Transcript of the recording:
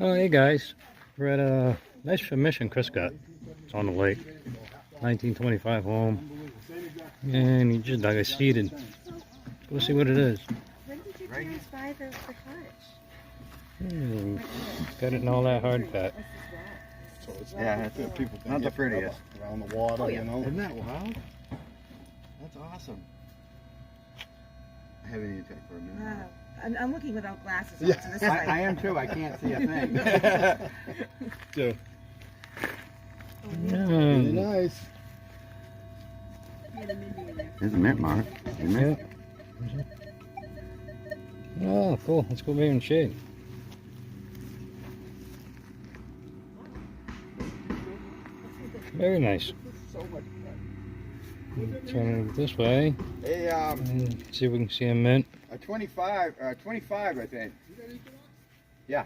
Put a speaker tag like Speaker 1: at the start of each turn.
Speaker 1: Oh, hey guys, we're at a nice mission Chris got. It's on the lake, 1925 home, and he just dug a seed and go see what it is.
Speaker 2: When did you guys buy the cottage?
Speaker 1: Got it in all that hard cut.
Speaker 3: So it's
Speaker 4: Yeah, it's
Speaker 3: people
Speaker 4: not the prettiest.
Speaker 3: around the water,
Speaker 2: Oh, yeah.
Speaker 3: you know.
Speaker 4: Isn't that wild? That's awesome. I haven't even checked for a minute.
Speaker 2: Wow. I'm looking without glasses on,
Speaker 3: Yeah.
Speaker 2: so this is like...
Speaker 4: I am too. I can't see a thing.
Speaker 3: So,
Speaker 1: Yeah.
Speaker 3: really nice.
Speaker 4: There's a mint mark. Isn't
Speaker 1: Yeah. Oh, cool. Let's go there in shade. Very nice. Turn it this way
Speaker 4: Hey,
Speaker 1: and see if we can see a mint.
Speaker 4: a 25, 25, I think. Yeah.